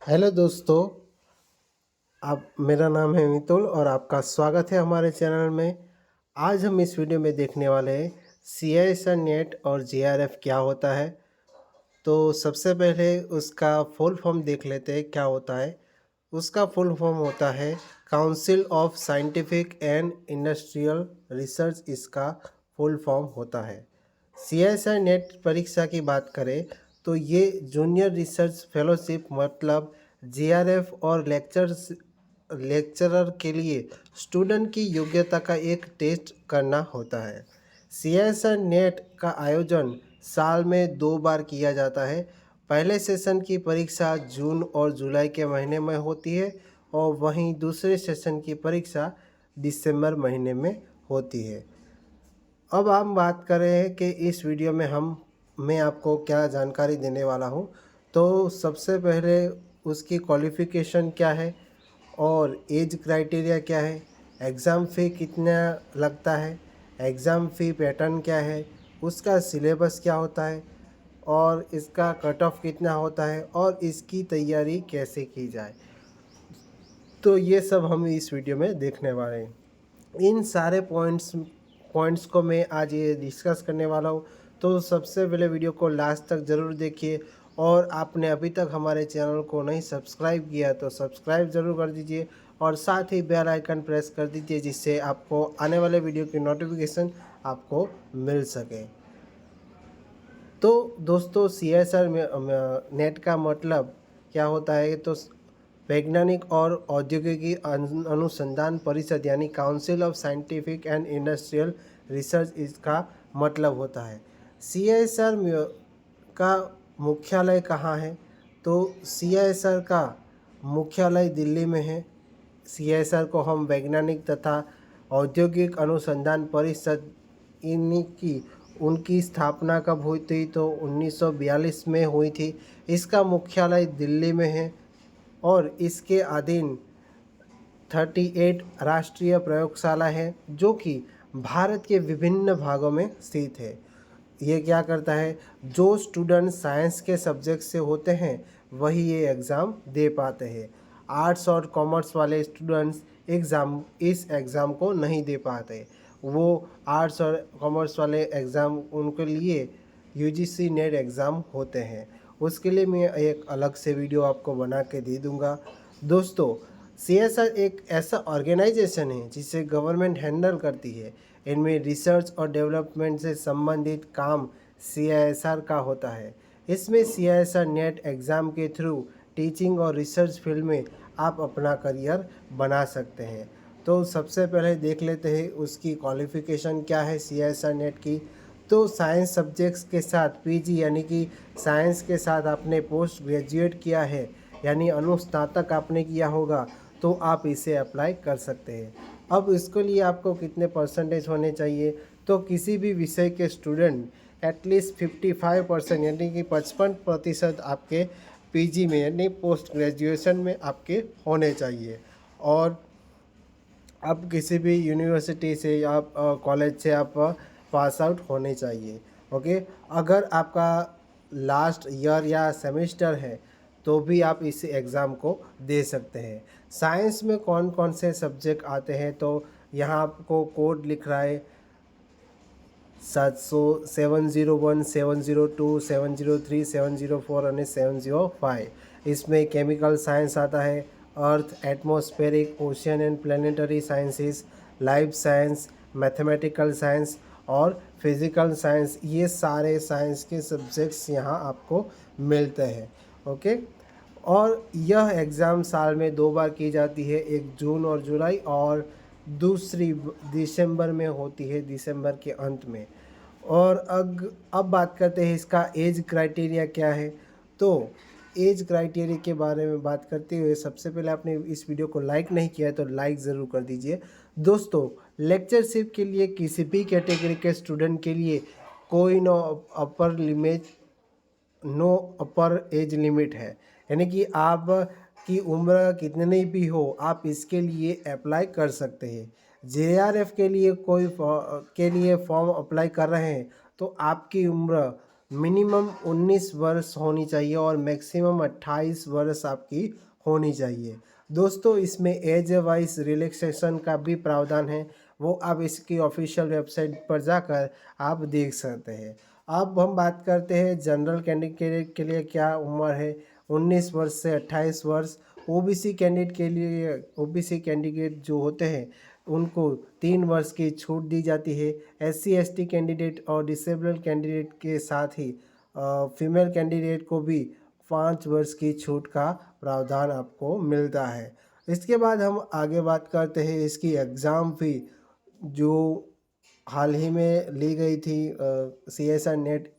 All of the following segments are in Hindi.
हेलो दोस्तों, आप मेरा नाम है मितुल और आपका स्वागत है हमारे चैनल में। आज हम इस वीडियो में देखने वाले हैं CISR नेट और JRF क्या होता है। तो सबसे पहले उसका फुल फॉर्म देख लेते हैं क्या होता है। उसका फुल फॉर्म होता है council of scientific and industrial research, इसका फुल फॉर्म होता है। CISR नेट परीक्षा की बात करें तो ये जूनियर रिसर्च फेलोशिप मतलब JRF और लेक्चरर के लिए स्टूडेंट की योग्यता का एक टेस्ट करना होता है। CISR नेट का आयोजन साल में 2 बार किया जाता है। पहले सेशन की परीक्षा जून और जुलाई के महीने में होती है और वहीं दूसरे सेशन की परीक्षा दिसंबर महीने में होती है। अब हम बात कर रहे हैं कि इस वीडियो में मैं आपको क्या जानकारी देने वाला हूँ। तो सबसे पहले उसकी क्वालिफ़िकेशन क्या है और एज क्राइटेरिया क्या है, एग्ज़ाम फ़ी कितना लगता है, एग्ज़ाम फ़ी पैटर्न क्या है, उसका सिलेबस क्या होता है और इसका कट ऑफ कितना होता है और इसकी तैयारी कैसे की जाए। तो ये सब हम इस वीडियो में देखने वाले हैं। इन सारे पॉइंट्स को मैं आज ये डिस्कस करने वाला हूँ। तो सबसे पहले वीडियो को लास्ट तक ज़रूर देखिए और आपने अभी तक हमारे चैनल को नहीं सब्सक्राइब किया तो सब्सक्राइब ज़रूर कर दीजिए और साथ ही बेल आइकन प्रेस कर दीजिए जिससे आपको आने वाले वीडियो की नोटिफिकेशन आपको मिल सके। तो दोस्तों CISR नेट का मतलब क्या होता है तो वैज्ञानिक और औद्योगिकी अनुसंधान परिषद यानी council of scientific and industrial research इसका मतलब होता है। CISR का मुख्यालय कहाँ है तो CISR का मुख्यालय दिल्ली में है। CISR को हम वैज्ञानिक तथा औद्योगिक अनुसंधान परिषद इन्हीं की उनकी स्थापना कब हुई थी तो 1942 में हुई थी। इसका मुख्यालय दिल्ली में है और इसके अधीन 38 राष्ट्रीय प्रयोगशाला है जो कि भारत के विभिन्न भागों में स्थित है। ये क्या करता है, जो स्टूडेंट साइंस के सब्जेक्ट से होते हैं वही ये एग्ज़ाम दे पाते हैं। आर्ट्स और कॉमर्स वाले स्टूडेंट्स इस एग्ज़ाम को नहीं दे पाते। वो आर्ट्स और कॉमर्स वाले एग्ज़ाम उनके लिए UGC नेट एग्ज़ाम होते हैं। उसके लिए मैं एक अलग से वीडियो आपको बना के दे दूँगा। दोस्तों, CISR एक ऐसा ऑर्गेनाइजेशन है जिसे गवर्नमेंट हैंडल करती है। इनमें रिसर्च और डेवलपमेंट से संबंधित काम CISR का होता है। इसमें CISR नेट एग्ज़ाम के थ्रू टीचिंग और रिसर्च फील्ड में आप अपना करियर बना सकते हैं। तो सबसे पहले देख लेते हैं उसकी क्वालिफ़िकेशन क्या है CISR नेट की। तो साइंस सब्जेक्ट्स के साथ PG यानी कि साइंस के साथ आपने पोस्ट ग्रेजुएट किया है यानी अनुस्नातक आपने किया होगा तो आप इसे अप्लाई कर सकते हैं। अब इसके लिए आपको कितने परसेंटेज होने चाहिए तो किसी भी विषय के स्टूडेंट एटलीस्ट 55% यानी कि 55% आपके PG में यानी पोस्ट ग्रेजुएशन में आपके होने चाहिए। और आप किसी भी यूनिवर्सिटी से या कॉलेज से आप पास आउट होने चाहिए। ओके, अगर आपका लास्ट ईयर या सेमेस्टर है तो भी आप इस एग्ज़ाम को दे सकते हैं। साइंस में कौन कौन से सब्जेक्ट आते हैं तो यहाँ आपको कोड लिख रहा है 701 702 703 704 અને 705। इसमें केमिकल साइंस आता है, earth atmospheric ocean and planetary sciences, life science, mathematical science और फिज़िकल साइंस। ये सारे साइंस के सब्जेक्ट्स यहाँ आपको मिलते हैं। ओके, और यह एग्ज़ाम साल में 2 बार की जाती है, एक जून और जुलाई और दूसरी दिसंबर में होती है, दिसंबर के अंत में। और अब बात करते हैं इसका एज क्राइटेरिया क्या है। तो एज क्राइटेरिया के बारे में बात करते हुए सबसे पहले आपने इस वीडियो को लाइक नहीं किया है तो लाइक ज़रूर कर दीजिए। दोस्तों, लेक्चरशिप के लिए किसी भी कैटेगरी के स्टूडेंट के लिए कोई नो अपर एज लिमिट है, यानी कि आप की उम्र कितनी भी हो आप इसके लिए अप्लाई कर सकते हैं। JRF के लिए के लिए फॉर्म अप्लाई कर रहे हैं तो आपकी उम्र मिनिमम 19 वर्ष होनी चाहिए और मैक्सिमम 28 वर्ष आपकी होनी चाहिए। दोस्तों इसमें एज वाइज रिलैक्सेशन का भी प्रावधान है, वो आप इसकी ऑफिशियल वेबसाइट पर जाकर आप देख सकते हैं। अब हम बात करते हैं जनरल कैंडिडेट के लिए क्या उम्र है। 19 वर्ष से 28 वर्ष। ओबीसी कैंडिडेट के लिए, ओबीसी कैंडिडेट जो होते हैं उनको 3 वर्ष की छूट दी जाती है। एससी एसटी कैंडिडेट और डिसेबल्ड कैंडिडेट के साथ ही फीमेल कैंडिडेट को भी 5 वर्ष की छूट का प्रावधान आपको मिलता है। इसके बाद हम आगे बात करते हैं इसकी एग्ज़ाम फ़ी जो हाल ही में ली गई थी CSR नेट,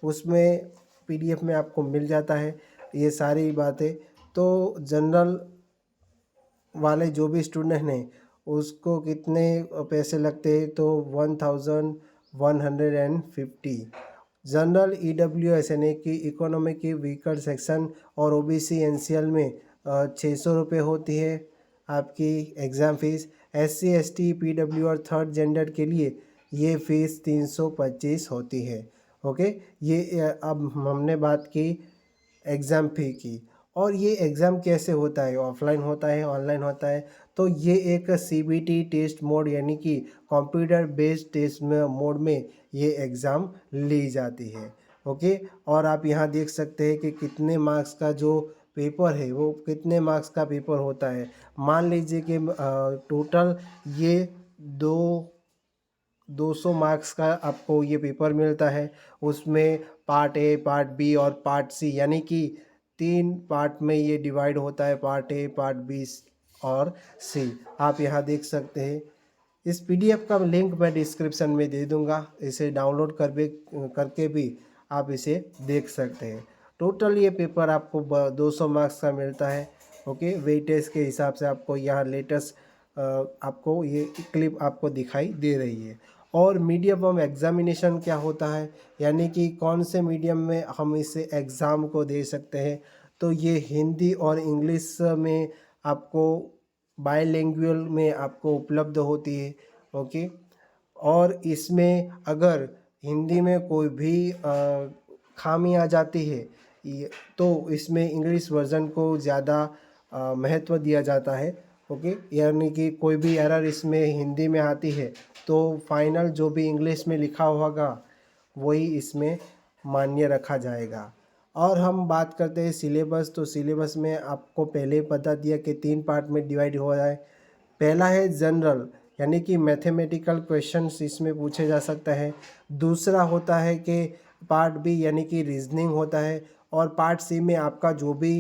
उसमें PDF में आपको मिल जाता है ये सारी बातें। तो जनरल वाले जो भी स्टूडेंट हैं उसको कितने पैसे लगते हैं, तो 1150। जनरल EWS यानी कि इकोनॉमिक वीकर सेक्शन और OBC NCL में 600 रुपये होती है आपकी exam fees. SC ST PW और थर्ड जेंडर के लिए ये फ़ीस 325 होती है। ओके, ये अब हमने बात की एग्ज़ाम फ़ी की। और ये एग्ज़ाम कैसे होता है, ऑफलाइन होता है, ऑनलाइन होता है। तो ये एक CBT टेस्ट मोड यानी कि कंप्यूटर बेस्ड टेस्ट में मोड में ये एग्ज़ाम ली जाती है। ओके, और आप यहाँ देख सकते हैं कि कितने मार्क्स का जो पेपर है वो कितने मार्क्स का पेपर होता है। मान लीजिए कि टोटल ये 200 मार्क्स का आपको ये पेपर मिलता है। उसमें पार्ट ए, पार्ट बी और पार्ट सी यानी कि 3 पार्ट में ये डिवाइड होता है, पार्ट ए, पार्ट बी और सी। आप यहाँ देख सकते हैं। इस PDF का लिंक मैं डिस्क्रिप्शन में दे दूँगा, इसे डाउनलोड करके भी आप इसे देख सकते हैं। टोटल ये पेपर आपको 200 मार्क्स का मिलता है। ओके, वेटेज के हिसाब से आपको यहाँ लेटेस्ट आपको ये क्लिप आपको दिखाई दे रही है। और मीडियम ऑफ एग्ज़ामिनेशन क्या होता है, यानी कि कौन से मीडियम में हम इसे एग्ज़ाम को दे सकते हैं। तो ये हिंदी और इंग्लिश में आपको बायलैंग्वेज में आपको उपलब्ध होती है। ओके, और इसमें अगर हिंदी में कोई भी खामी आ जाती है तो इसमें इंग्लिश वर्ज़न को ज़्यादा महत्व दिया जाता है। ओके, यानी कि कोई भी एरर इसमें हिंदी में आती है तो फाइनल जो भी इंग्लिश में लिखा होगा वही इसमें मान्य रखा जाएगा। और हम बात करते हैं सिलेबस, तो सिलेबस में आपको पहले ही बता दिया कि 3 पार्ट में डिवाइड हो रहा है। पहला है जनरल यानी कि मैथमेटिकल क्वेश्चंस इसमें पूछे जा सकता है। दूसरा होता है कि पार्ट बी यानी कि रीजनिंग होता है। और पार्ट सी में आपका जो भी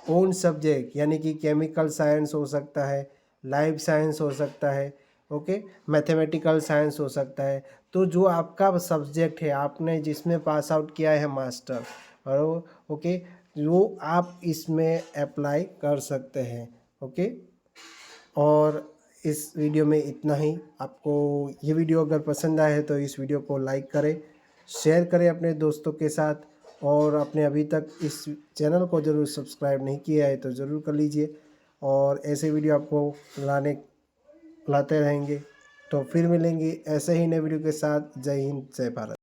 ओन सब्जेक्ट यानी कि केमिकल साइंस हो सकता है, लाइफ साइंस हो सकता है, ओके, मैथमेटिकल साइंस हो सकता है। तो जो आपका सब्जेक्ट है आपने जिसमें पास आउट किया है मास्टर, और ओके, वो आप इसमें अप्लाई कर सकते हैं। ओके, और इस वीडियो में इतना ही। आपको ये वीडियो अगर पसंद आए तो इस वीडियो को लाइक करें, शेयर करें अपने दोस्तों के साथ, और आपने अभी तक इस चैनल को ज़रूर सब्सक्राइब नहीं किया है तो ज़रूर कर लीजिए। और ऐसे वीडियो आपको लाते रहेंगे। तो फिर मिलेंगे ऐसे ही नए वीडियो के साथ। जय हिंद, जय भारत।